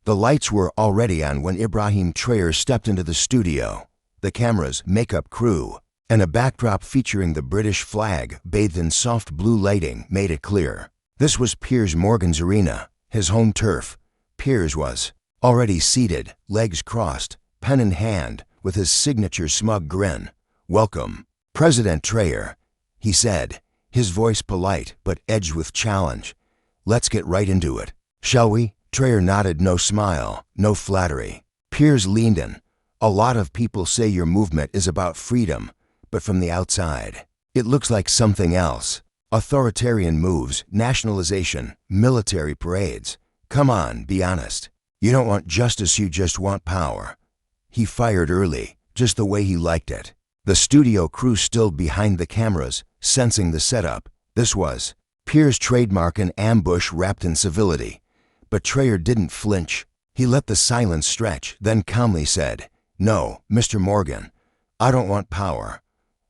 The lights were already on when Ibrahim Traoré stepped into the studio. The cameras, makeup crew, and a backdrop featuring the British flag bathed in soft blue lighting made it clear. This was Piers Morgan's arena, his home turf. Piers was already seated, legs crossed, pen in hand, with his signature smug grin. "Welcome, President Traoré," he said, his voice polite but edged with challenge. "Let's get right into it, shall we?" Traoré nodded, no smile, no flattery. Piers leaned in. "A lot of people say your movement is about freedom, but from the outside, it looks like something else. Authoritarian moves, nationalization, military parades. Come on, be honest. You don't want justice, you just want power." He fired early, just the way he liked it. The studio crew still behind the cameras, sensing the setup. This was Piers' trademark, an ambush wrapped in civility. But Traoré didn't flinch. He let the silence stretch, then calmly said, "No, Mr. Morgan, I don't want power.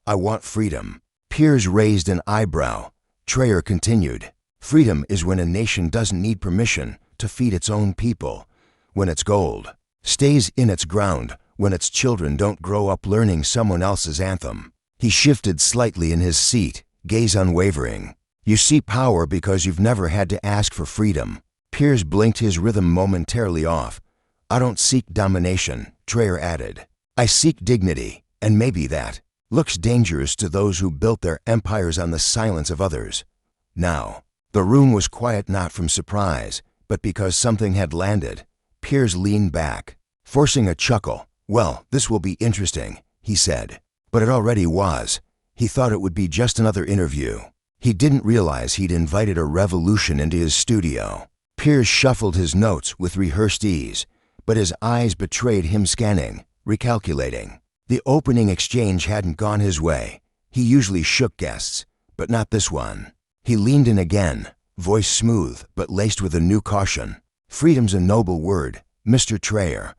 I want freedom." Piers raised an eyebrow. Traoré continued, "Freedom is when a nation doesn't need permission to feed its own people, when its gold stays in its ground, when its children don't grow up learning someone else's anthem." He shifted slightly in his seat, gaze unwavering. "You see power because you've never had to ask for freedom." Piers blinked, his rhythm momentarily off. "I don't seek domination," Traoré added. "I seek dignity, and maybe that looks dangerous to those who built their empires on the silence of others." Now, the room was quiet, not from surprise, but because something had landed. Piers leaned back, forcing a chuckle. "Well, this will be interesting," he said. But it already was. He thought it would be just another interview. He didn't realize he'd invited a revolution into his studio. Piers shuffled his notes with rehearsed ease, but his eyes betrayed him scanning, recalculating. The opening exchange hadn't gone his way. He usually shook guests, but not this one. He leaned in again, voice smooth but laced with a new caution. "Freedom's a noble word, Mr. Traoré,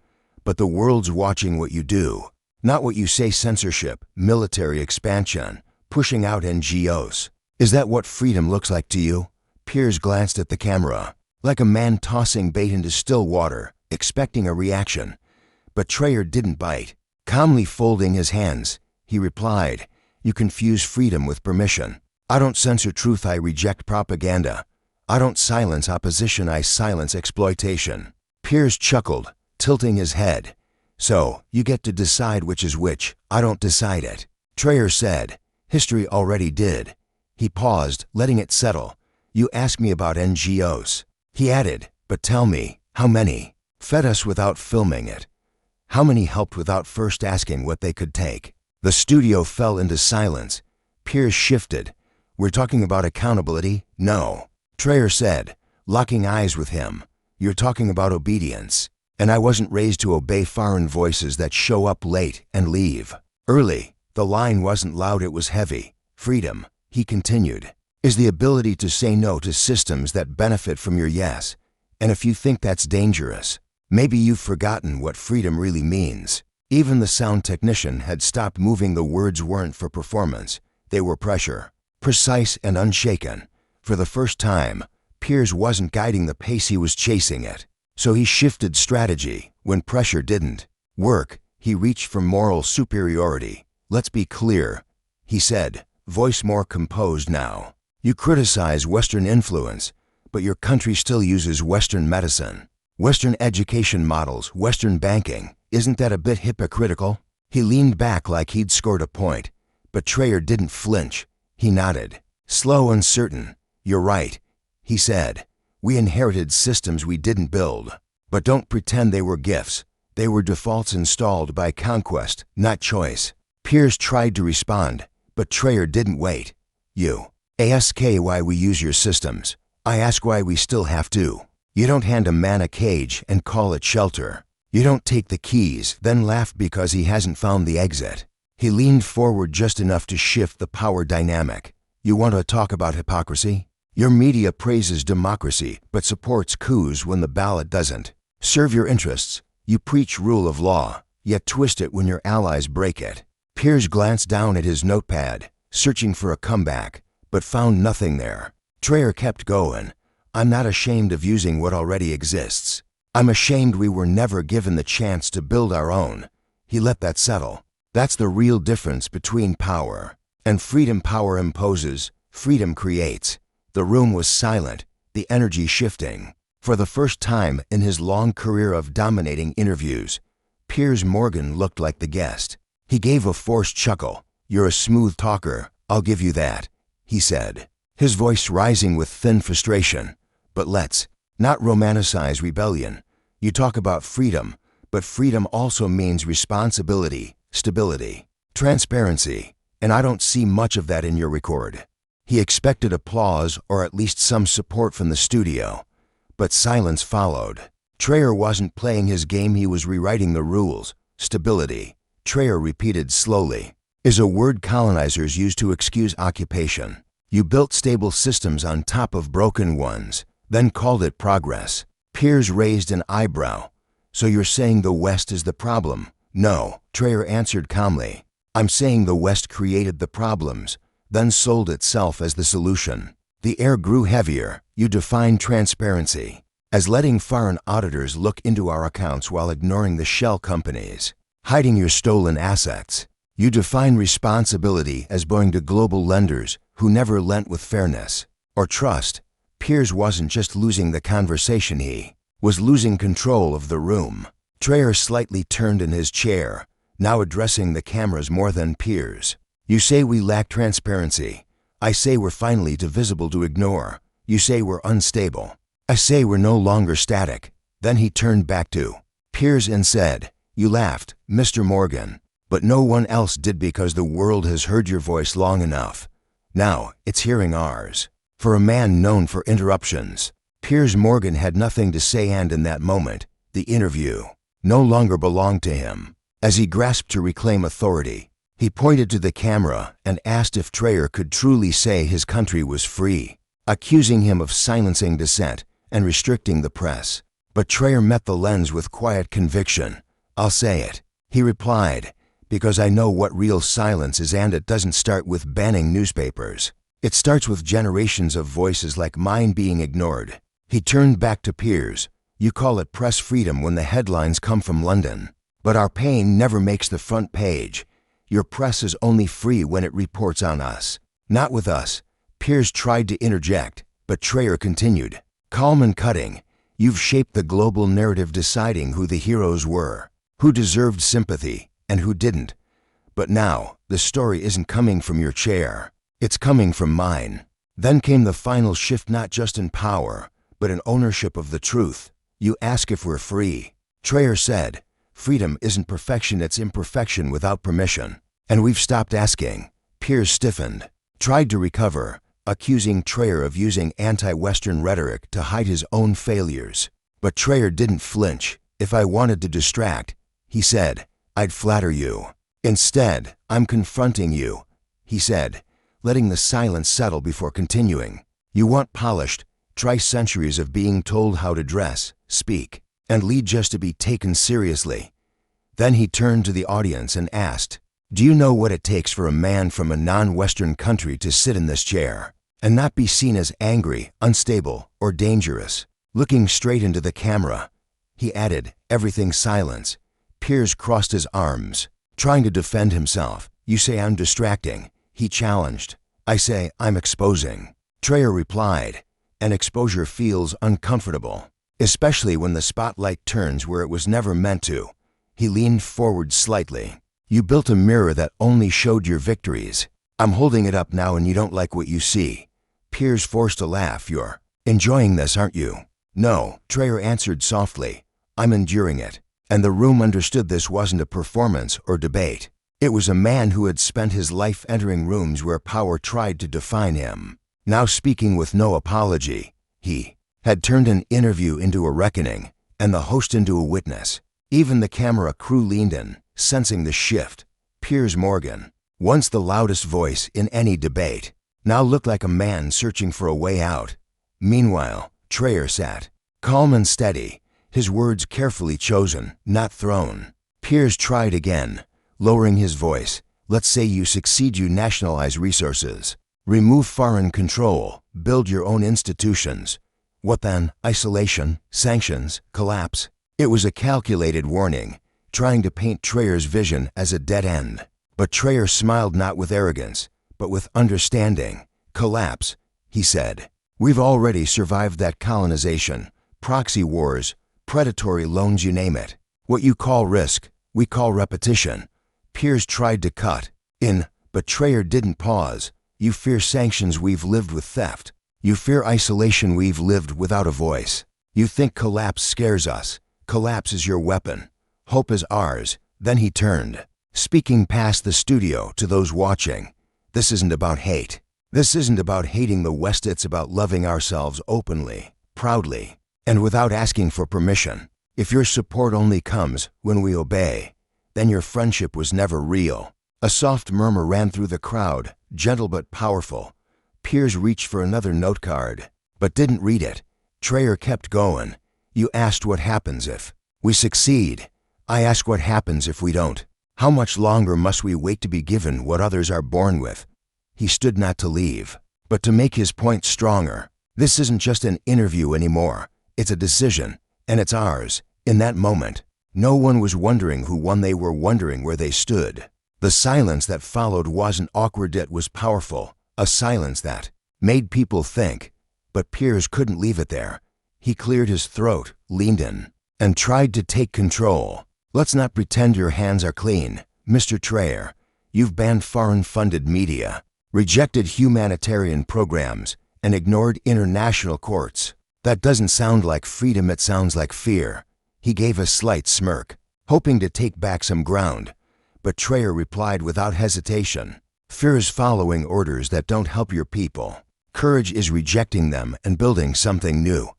but the world's watching what you do, not what you say. Censorship, military expansion, pushing out NGOs. Is that what freedom looks like to you?" Piers glanced at the camera, like a man tossing bait into still water, expecting a reaction. But Traoré didn't bite. Calmly folding his hands, he replied, "You confuse freedom with permission. I don't censor truth, I reject propaganda. I don't silence opposition, I silence exploitation." Piers chuckled, tilting his head. "So, you get to decide which is which. I don't decide it." Traoré said, "History already did." He paused, letting it settle. "You ask me about NGOs." He added, "But tell me, how many fed us without filming it? How many helped without first asking what they could take?" The studio fell into silence. Piers shifted. "We're talking about accountability?" "No," Traoré said, locking eyes with him. "You're talking about obedience. And I wasn't raised to obey foreign voices that show up late and leave early." The line wasn't loud, it was heavy. "Freedom," he continued, "is the ability to say no to systems that benefit from your yes. And if you think that's dangerous, maybe you've forgotten what freedom really means." Even the sound technician had stopped moving. The words weren't for performance. They were pressure, precise and unshaken. For the first time, Piers wasn't guiding the pace, he was chasing it. So he shifted strategy when pressure didn't work. He reached for moral superiority. "Let's be clear," he said, voice more composed now. "You criticize Western influence, but your country still uses Western medicine, Western education models, Western banking. Isn't that a bit hypocritical?" He leaned back like he'd scored a point, but Traoré didn't flinch. He nodded, slow, uncertain. "You're right," he said. "We inherited systems we didn't build. But don't pretend they were gifts. They were defaults installed by conquest, not choice." Piers tried to respond, but Traoré didn't wait. "You ask why we use your systems. I ask why we still have to. You don't hand a man a cage and call it shelter. You don't take the keys, then laugh because he hasn't found the exit." He leaned forward just enough to shift the power dynamic. "You want to talk about hypocrisy? Your media praises democracy but supports coups when the ballot doesn't serve your interests. You preach rule of law, yet twist it when your allies break it." Piers glanced down at his notepad, searching for a comeback, but found nothing there. Traoré kept going. "I'm not ashamed of using what already exists. I'm ashamed we were never given the chance to build our own. He let that settle. That's the real difference between power and freedom. Power imposes, freedom creates. The room was silent, the energy shifting. For the first time in his long career of dominating interviews, Piers Morgan looked like the guest. He gave a forced chuckle. "You're a smooth talker, I'll give you that," he said, his voice rising with thin frustration. "But let's not romanticize rebellion. You talk about freedom, but freedom also means responsibility, stability, transparency, and I don't see much of that in your record." He expected applause or at least some support from the studio, but silence followed. Traoré wasn't playing his game, he was rewriting the rules. Stability, Traoré repeated slowly, is a word colonizers use to excuse occupation. You built stable systems on top of broken ones, then called it progress. Piers raised an eyebrow. "So you're saying the West is the problem?" "No," Traoré answered calmly. "I'm saying the West created the problems, then sold itself as the solution." The air grew heavier. "You define transparency as letting foreign auditors look into our accounts while ignoring the shell companies, hiding your stolen assets. You define responsibility as going to global lenders who never lent with fairness or trust." Piers wasn't just losing the conversation, he was losing control of the room. Traoré slightly turned in his chair, now addressing the cameras more than Piers. "You say we lack transparency. I say we're finally too visible to ignore. You say we're unstable. I say we're no longer static." Then he turned back to Piers and said, "You laughed, Mr. Morgan, but no one else did because the world has heard your voice long enough. Now it's hearing ours." For a man known for interruptions, Piers Morgan had nothing to say, and in that moment, the interview no longer belonged to him. As he grasped to reclaim authority, he pointed to the camera and asked if Traoré could truly say his country was free, accusing him of silencing dissent and restricting the press. But Traoré met the lens with quiet conviction. "I'll say it," he replied, "because I know what real silence is, and it doesn't start with banning newspapers. It starts with generations of voices like mine being ignored." He turned back to Piers. "You call it press freedom when the headlines come from London, but our pain never makes the front page. Your press is only free when it reports on us, not with us." Piers tried to interject, but Traoré continued, calm and cutting. "You've shaped the global narrative, deciding who the heroes were, who deserved sympathy, and who didn't. But now, the story isn't coming from your chair. It's coming from mine." Then came the final shift, not just in power, but in ownership of the truth. "You ask if we're free," Traoré said. "Freedom isn't perfection, it's imperfection without permission. And we've stopped asking." Piers stiffened, tried to recover, accusing Traoré of using anti-Western rhetoric to hide his own failures. But Traoré didn't flinch. "If I wanted to distract," he said, "I'd flatter you. Instead, I'm confronting you," he said, letting the silence settle before continuing. "You want polished, try centuries of being told how to dress, speak, and lead just to be taken seriously." Then he turned to the audience and asked, "Do you know what it takes for a man from a non-Western country to sit in this chair and not be seen as angry, unstable, or dangerous?" Looking straight into the camera, he added, "Everything silence." Piers crossed his arms, trying to defend himself. "You say I'm distracting," he challenged. "I say I'm exposing." Traoré replied, "And exposure feels uncomfortable, especially when the spotlight turns where it was never meant to." He leaned forward slightly. "You built a mirror that only showed your victories. I'm holding it up now and you don't like what you see." Piers forced a laugh. "You're enjoying this, aren't you?" "No," Traoré answered softly. "I'm enduring it." And the room understood this wasn't a performance or debate. It was a man who had spent his life entering rooms where power tried to define him, now speaking with no apology. He had turned an interview into a reckoning, and the host into a witness. Even the camera crew leaned in, sensing the shift. Piers Morgan, once the loudest voice in any debate, now looked like a man searching for a way out. Meanwhile, Traoré sat, calm and steady, his words carefully chosen, not thrown. Piers tried again, lowering his voice. "Let's say you succeed, you nationalize resources, remove foreign control, build your own institutions. What then? Isolation, sanctions, collapse. It was a calculated warning, trying to paint Traor's vision as a dead end. But Traor smiled not with arrogance, but with understanding. Collapse, he said. We've already survived that colonization, proxy wars, predatory loans, you name it. What you call risk, we call repetition. Piers tried to cut in, but Traor didn't pause. You fear sanctions, we've lived with theft. You fear isolation, we've lived without a voice. You think collapse scares us. Collapse is your weapon. Hope is ours. Then he turned, speaking past the studio to those watching. This isn't about hate. This isn't about hating the West, it's about loving ourselves openly, proudly, and without asking for permission. If your support only comes when we obey, then your friendship was never real. A soft murmur ran through the crowd, gentle but powerful. Piers reached for another note card, but didn't read it. Traor kept going. You asked what happens if we succeed. I ask what happens if we don't. How much longer must we wait to be given what others are born with? He stood not to leave, but to make his point stronger. This isn't just an interview anymore. It's a decision, and it's ours. In that moment, no one was wondering who won, they were wondering where they stood. The silence that followed wasn't awkward, it was powerful. A silence that made people think. But Piers couldn't leave it there. He cleared his throat, leaned in, and tried to take control. Let's not pretend your hands are clean, Mr. Traor. You've banned foreign-funded media, rejected humanitarian programs, and ignored international courts. That doesn't sound like freedom, it sounds like fear. He gave a slight smirk, hoping to take back some ground. But Traor replied without hesitation. Fear is following orders that don't help your people. Courage is rejecting them and building something new.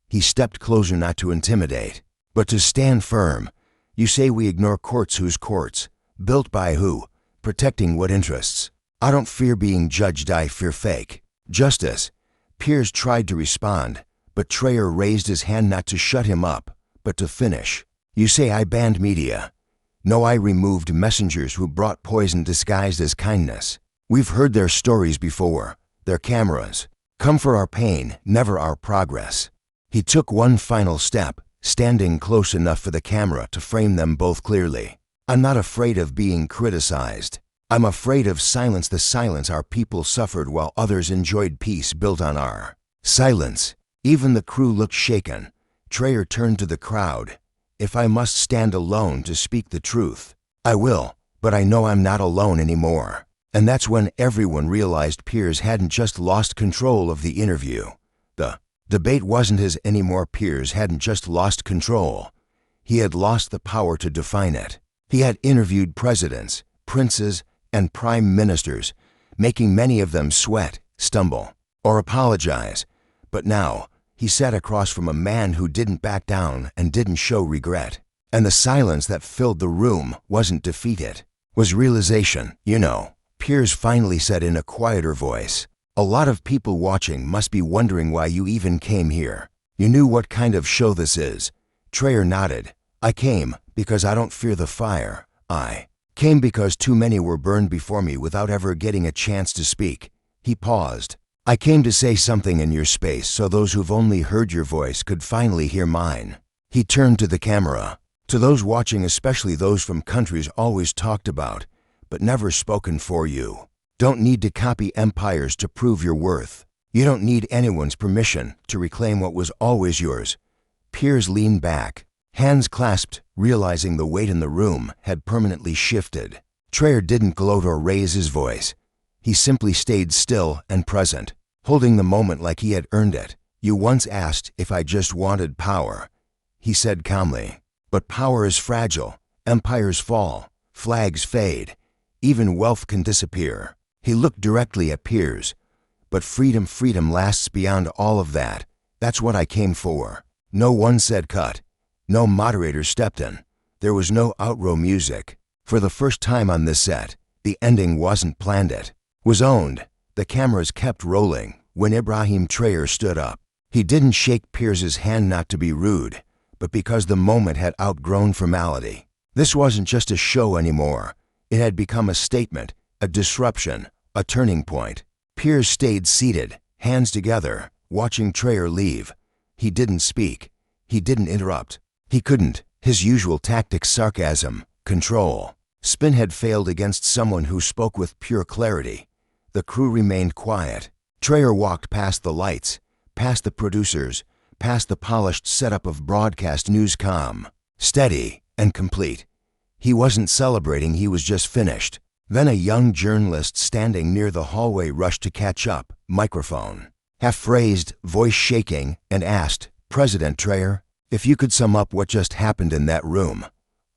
He stepped closer, not to intimidate, but to stand firm. You say we ignore courts. Whose courts? Built by who? Protecting what interests? I don't fear being judged, I fear fake justice. Piers tried to respond, but Traor raised his hand, not to shut him up, but to finish. You say I banned media. No, I removed messengers who brought poison disguised as kindness. We've heard their stories before, their cameras. Come for our pain, never our progress. He took one final step, standing close enough for the camera to frame them both clearly. I'm not afraid of being criticized. I'm afraid of silence, the silence our people suffered while others enjoyed peace built on our silence. Even the crew looked shaken. Traor turned to the crowd. If I must stand alone to speak the truth, I will, but I know I'm not alone anymore. And that's when everyone realized Piers hadn't just lost control of the interview. The debate wasn't his anymore. Piers hadn't just lost control. He had lost the power to define it. He had interviewed presidents, princes, and prime ministers, making many of them sweat, stumble, or apologize. But now, he sat across from a man who didn't back down and didn't show regret. And the silence that filled the room wasn't defeat, it was realization. You know, Piers finally said in a quieter voice, a lot of people watching must be wondering why you even came here. You knew what kind of show this is. Traor nodded. I came because I don't fear the fire. I came because too many were burned before me without ever getting a chance to speak. He paused. I came to say something in your space so those who've only heard your voice could finally hear mine. He turned to the camera. To those watching, especially those from countries always talked about, but never spoken for you. Don't need to copy empires to prove your worth. You don't need anyone's permission to reclaim what was always yours. Piers leaned back, hands clasped, realizing the weight in the room had permanently shifted. Traor didn't gloat or raise his voice. He simply stayed still and present, holding the moment like he had earned it. You once asked if I just wanted power, he said calmly. But power is fragile. Empires fall. Flags fade. Even wealth can disappear. He looked directly at Piers. But freedom lasts beyond all of that. That's what I came for. No one said cut. No moderator stepped in. There was no outro music. For the first time on this set, the ending wasn't planned, it was owned. The cameras kept rolling when Ibrahim Traoré stood up. He didn't shake Piers's hand, not to be rude, but because the moment had outgrown formality. This wasn't just a show anymore. It had become a statement, a disruption, a turning point. Piers stayed seated, hands together, watching Traoré leave. He didn't speak. He didn't interrupt. He couldn't. His usual tactic: sarcasm, control. Spin had failed against someone who spoke with pure clarity. The crew remained quiet. Traoré walked past the lights, past the producers, past the polished setup of broadcast news comm. Steady and complete. He wasn't celebrating, he was just finished. Then a young journalist standing near the hallway rushed to catch up, microphone half-phrased, voice shaking, and asked, "President Traoré, if you could sum up what just happened in that room,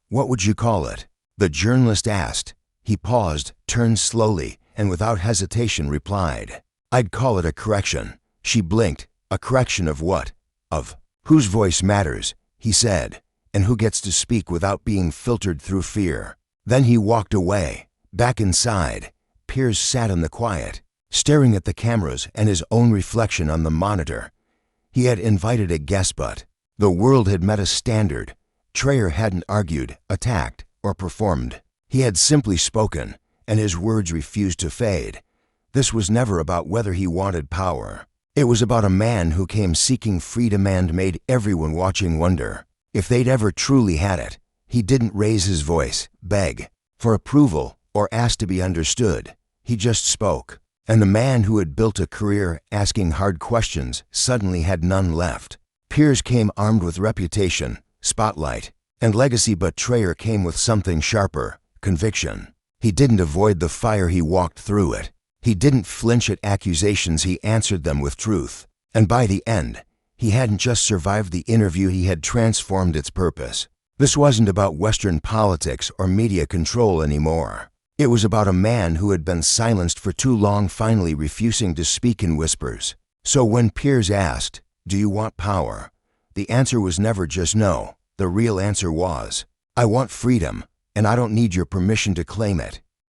what would you call it?" The journalist asked. He paused, turned slowly, and without hesitation replied, "I'd call it a correction." She blinked. "A correction of what?" "Of whose voice matters," he said, "and who gets to speak without being filtered through fear." Then he walked away. Back inside, Piers sat in the quiet, staring at the cameras and his own reflection on the monitor. He had invited a guest, but the world had met a standard. Traoré hadn't argued, attacked, or performed. He had simply spoken, and his words refused to fade. This was never about whether he wanted power. It was about a man who came seeking freedom and made everyone watching wonder if they'd ever truly had it. He didn't raise his voice, beg for approval, or ask to be understood. He just spoke. And the man who had built a career asking hard questions suddenly had none left. Piers came armed with reputation, spotlight, and legacy, but Traoré came with something sharper: conviction. He didn't avoid the fire, he walked through it. He didn't flinch at accusations, he answered them with truth. And by the end, he hadn't just survived the interview, he had transformed its purpose. This wasn't about Western politics or media control anymore. It was about a man who had been silenced for too long, finally refusing to speak in whispers. So when Piers asked, "Do you want power?" the answer was never just no. The real answer was, "I want freedom, and I don't need your permission to claim it."